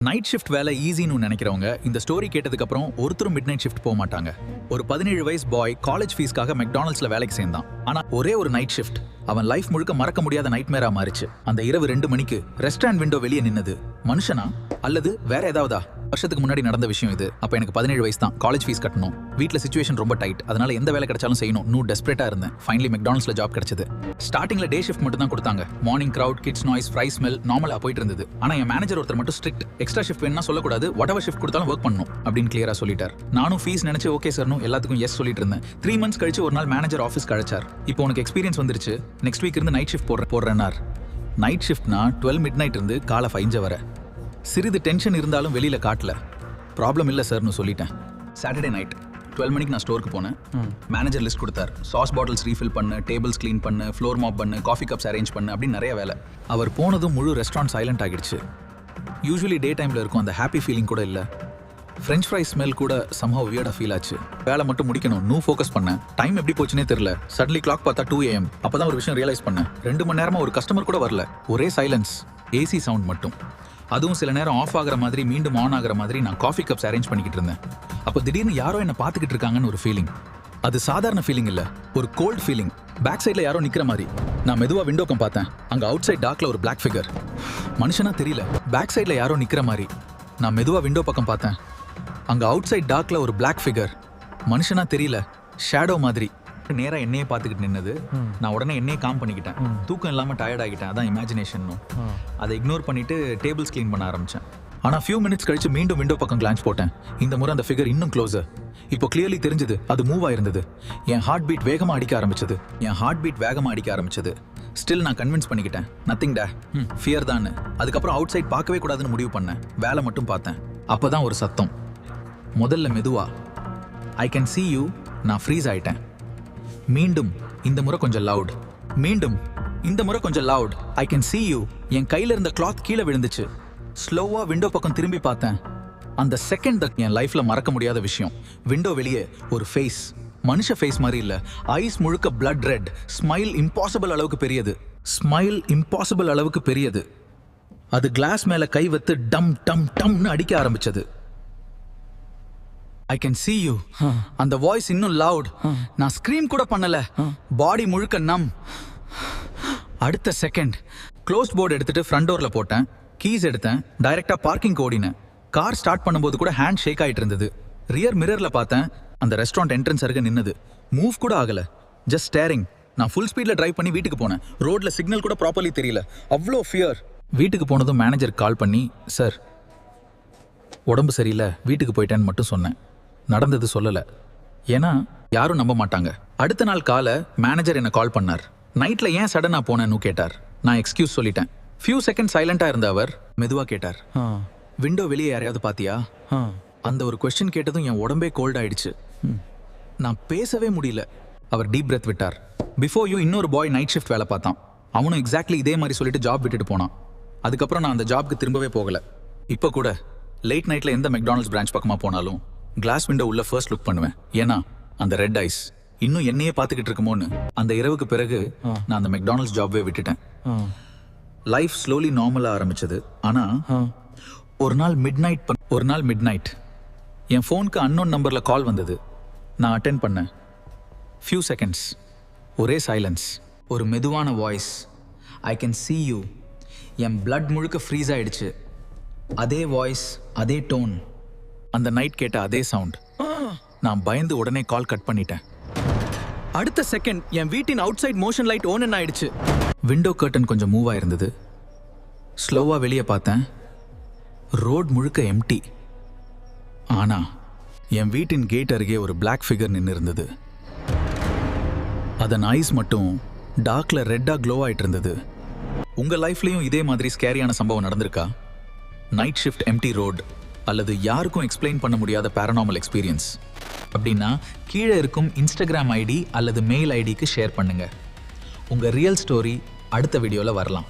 Night shift வேலை ஈஸின்னு நினைக்கிறவங்க இந்த ஸ்டோரி கேட்டதுக்கு அப்புறம் ஒருத்தரும் மிட் நைட் ஷிஃப்ட் போக மாட்டாங்க. ஒரு 17 வயசு பாய் காலேஜ் ஃபீஸ்க்காக மெக்டானல்ட்ஸ்ல வேலைக்கு சேர்ந்தான். ஆனா ஒரே ஒரு நைட் ஷிஃப்ட் அவன் லைஃப் முழுக்க மறக்க முடியாத நைட்மேரா மாறிச்சு. அந்த இரவு 2 மணிக்கு ரெஸ்டாரண்ட் விண்டோ வெளியே நின்னது மனுஷனா அல்லது வேற ஏதாவதா? வருஷத்துக்கு முன்னாடி நடந்த விஷயம் இது. அப்ப எனக்கு 17 வயசு தான். காலேஜ் ஃபீஸ் கட்டணும். வீட்ல சிச்சுவேஷன் ரொம்ப டைட். அதனால எந்த வேலை கிடைச்சாலும் செய்யணும். டெஸ்பரேட்டா இருந்தேன். ஃபைனலி மெக்டானல்ட்ஸ்ல ஜாப் கிடைச்சது. ஸ்டார்டிங்ல டே ஷிஃப்ட் மட்டும் தான் கொடுத்தாங்க. Morning crowd, kids noise, fry smell நார்மலா போயிட்டு இருந்தது. ஆனா என் மேனேஜர் ஒருத்தர் மட்டும் ஸ்ட்ரிக்ட். எக்ஸ்ட்ரா ஷிஃப்ட் வேணும்னா சொல்லக்கூடாது, whatever ஷிஃப்ட் கொடுத்தாலும் ஒர்க் பண்ணணும் அப்படின்னு கிளியரா சொல்லிட்டார். நானும் ஃபீஸ் நினைச்சு ஓகே சார்னு எல்லாத்துக்கும் எஸ் சொல்லிட்டு இருந்தேன். 3 months கழிச்சு ஒரு நாள் மேனேஜர் ஆஃபீஸ்க்கு அழைச்சார். இப்போ உனக்கு எக்ஸ்பீரியன்ஸ் வந்துருச்சு, நெக்ஸ்ட் வீக் இருந்து நைட் ஷிஃப்ட் போடுறேன்னார். நைட் ஷிஃப்ட்னா 12 midnight இருந்து காலை 5 வரை. சிறிது டென்ஷன் இருந்தாலும் வெளியில காட்டல. ப்ராப்ளம் இல்லை சார்னு சொல்லிட்டேன். சாட்டர்டே நைட் 12 மணிக்கு நான் ஸ்டோருக்கு போனேன். மேனேஜர் லிஸ்ட் கொடுத்தார். சாஸ் பாட்டில்ஸ் ரீஃபில் பண்ணு, டேபிள்ஸ் க்ளீன் பண்ணு, ஃப்ளோர் மாப் பண்ணு, காஃபி கப்ஸ் அரேஞ்ச் பண்ணு அப்படின்னு நிறைய வேலை. அவர் போனதும் முழு ரெஸ்டாரண்ட் சைலண்ட் ஆகிடுச்சு. யூஸ்வலி டே டைமில் இருக்கும் அந்த ஹாப்பி ஃபீலிங் கூட இல்லை. ஃப்ரெஞ்ச் ஃப்ரை ஸ்மெல் கூட somehow weird-ஆ ஃபீல் ஆச்சு. வேலை மட்டும் முடிக்கணும், ஃபோக்கஸ் பண்ணேன். டைம் எப்படி போச்சுனே தெரியல. சடன்லி கிளாக் பார்த்தா 2 AM. அப்பதான் ஒரு விஷயம் ரியலைஸ் பண்ணேன். 2 மணி நேரமா ஒரு கஸ்டமர் கூட வரல. ஒரே சைலன்ஸ், ஏசி சவுண்ட் மட்டும். அதுவும் சில நேரம் ஆஃப் ஆகிற மாதிரி மீண்டும் ஆன் ஆகிற மாதிரி நான் காஃபி கப்ஸ் அரேஞ்ச் பண்ணிக்கிட்டு இருந்தேன். அப்போ திடீர்னு யாரோ என்ன பார்த்துக்கிட்டு இருக்காங்கன்னு ஒரு ஃபீலிங். அது சாதாரண ஃபீலிங் இல்லை, ஒரு கோல்ட் ஃபீலிங். பேக் சைடில் யாரோ நிற்கிற மாதிரி. நான் மெதுவாக விண்டோக்கம் பார்த்தேன். அங்கே அவுட் சைட் டார்க்கில் ஒரு பிளாக் ஃபிகர். மனுஷனா தெரியல, பேக் சைடில் யாரோ நிற்கிற மாதிரி. நான் மெதுவாக விண்டோ பக்கம் பார்த்தேன். அங்கே அவுட் சைட் டார்க்கில் ஒரு பிளாக் ஃபிகர். மனுஷனா தெரியல, ஷேடோ மாதிரி. நேராக என்னையே பார்த்துக்கிட்டு நின்னது. நான் உடனே என்னையே காம் பண்ணிக்கிட்டேன். தூக்கம் இல்லாமல் டயர்ட் ஆகிட்டேன். அதான் இமேஜினேஷன். அதை இக்னோர் பண்ணிட்டு டேபிள்ஸ் க்ளீன் பண்ண ஆரம்பித்தேன். ஆனால் ஃபியூ மினிட்ஸ் கழிச்சு மீண்டும் விண்டோ பக்கம் கிளான்ஸ் போட்டேன். இந்த முறை அந்த ஃபிகர் இன்னும் க்ளோஸர். இப்போ கிளியர்லி தெரிஞ்சது அது மூவ் ஆயிருந்தது. என் ஹார்ட் பீட் வேகமாக அடிக்க ஆரம்பிச்சது. ஸ்டில் நான் கன்வின்ஸ் பண்ணிக்கிட்டேன், நத்திங் டே, ஃபியர் தான். அதுக்கப்புறம் அவுட் சைட் பார்க்கவே கூடாதுன்னு முடிவு பண்ணேன். வேலை மட்டும் பார்த்தேன். அப்போ தான் ஒரு சத்தம். முதல்ல மெதுவா, ஐ கேன் see you. நான் ஃப்ரீஸ் ஆயிட்டேன். மீண்டும் இந்த முறை கொஞ்சம் loud. I can see you. என் கையில இருந்த கிளாத் கீழே விழுந்துச்சு. ஸ்லோவா விண்டோ பக்கம் திரும்பி பார்த்தேன். அந்த செகண்ட் என் லைஃப்ல மறக்க முடியாத விஷயம். விண்டோ வெளியே ஒரு ஃபேஸ். மனுஷ ஃபேஸ் மாதிரி இல்ல, ஐஸ் முழுக்க பிளட் ரெட். ஸ்மைல் இம்பாசிபிள் அளவுக்கு பெரியது. அது கிளாஸ் மேல கை வைத்து டம் டம் டம்னு அடிக்க ஆரம்பிச்சது. I can see you. அந்த வாய்ஸ் இன்னும் லவுட். நான் ஸ்கிரீம் கூட பண்ணல. பாடி முழுக்க நம். அடுத்த செகண்ட் க்ளோஸ்ட் போர்டு எடுத்துட்டு ஃப்ரண்ட் டோர்ல போட்டேன். கீஸ் எடுத்தேன். டைரக்டா பார்க்கிங் ஓடினேன். கார் ஸ்டார்ட் பண்ணும்போது கூட ஹேண்ட் ஷேக் ஆயிட்டு இருந்தது. ரியர் மிரர்ல பார்த்தேன். அந்த ரெஸ்டாரண்ட் என்ட்ரன்ஸ் அருகே நின்னது. மூவ் கூட ஆகல, ஜஸ்ட் ஸ்டேரிங். நான் ஃபுல் ஸ்பீட்ல டிரைவ் பண்ணி வீட்டுக்கு போனேன். ரோட்ல சிக்னல் கூட ப்ராப்பர்லி தெரியல, அவ்வளோ ஃபியர். வீட்டுக்கு போனதும் மேனேஜர் கால் பண்ணி, சார் உடம்பு சரியில்லை, வீட்டுக்கு போயிட்டேன்னு மட்டும் சொன்னேன். நடந்தது சொல்லல, ஏன்னா யாரும் நம்ப மாட்டாங்க. அடுத்த நாள் காலை மேனேஜர் என்ன கால் பண்ணார். நைட்ல ஏன் சடனா போனேன்னு கேட்டார். நான் எக்ஸ்கியூஸ் சொல்லிட்டேன். ஃபியூ செகண்ட் சைலண்டா இருந்த அவர் மெதுவா கேட்டார், விண்டோ வெளியே யாரையாவது பாத்தியா? அந்த ஒரு கொஸ்டின் கேட்டதும் என் உடம்பே கோல்ட் ஆயிடுச்சு. நான் பேசவே முடியல. அவர் டீப் பிரெத் விட்டார். பிஃபோர் யூ இன்னொரு பாய் நைட் ஷிஃப்ட் வேலை பார்த்தான். அவனும் எக்ஸாக்ட்லி இதே மாதிரி சொல்லிட்டு ஜாப் விட்டுட்டு போனான். அதுக்கப்புறம் நான் அந்த ஜாப்க்கு திரும்பவே போகல. இப்போ கூட லேட் நைட்ல எந்த மெக்டானல்ட்ஸ் பிரான்ச் பக்கமா போனாலும் கிளாஸ் விண்டோ உள்ள ஃபர்ஸ்ட் லுக் பண்ணுவேன். ஏன்னா அந்த ரெட் ஐஸ் இன்னும் என்னையே பார்த்துக்கிட்டு இருக்குமோன்னு. அந்த இரவுக்கு பிறகு நான் அந்த மெக்டானல்ட்ஸ் ஜாப்வே விட்டுட்டேன். லைஃப் ஸ்லோலி நார்மலா ஆரம்பிச்சது. ஆனா ஒரு நாள் மிட் நைட் என் ஃபோனுக்கு அன்னோன் நம்பர்ல கால் வந்தது. நான் அட்டென்ட் பண்ணேன். ஃபியூ செகண்ட்ஸ் ஒரே சைலன்ஸ். ஒரு மெதுவான voice, I can see you. N blood முழுக்க ஃப்ரீஸ் ஆயிடுச்சு. அதே வாய்ஸ், அதே டோன், அந்த நைட் கேட்ட அதே சவுண்ட். நான் பயந்து உடனே கால் கட் பண்ணிட்டேன். அடுத்த செகண்ட் என் வீட்டின் outside motion light on ஆயிடுச்சு. விண்டோ கர்டன் கொஞ்சம் மூவ் ஆயிருந்தது. ஸ்லோவா வெளியே பார்த்தேன். ரோட் முழுக்க எம்டி. ஆனா என் வீட்டின் கேட் அருகே ஒரு பிளாக் ஃபிகர் நின்று இருந்தது. அதன் ஐஸ் மட்டும் டார்க்ல ரெட்டா க்ளோ ஆயிட்டு இருந்தது. உங்க லைஃப்லயும் இதே மாதிரி ஸ்கேரியான சம்பவம் நடந்திருக்கா? நைட் ஷிஃப்ட், எம்டி ரோட், அல்லது யாருக்கும் எக்ஸ்பிளைன் பண்ண முடியாத பேரனாமல் எக்ஸ்பீரியன்ஸ் அப்படின்னா கீழே இருக்கும் இன்ஸ்டாகிராம் ஐடி அல்லது மெயில் ஐடிக்கு ஷேர் பண்ணுங்க. உங்க ரியல் ஸ்டோரி அடுத்த வீடியோல வரலாம்.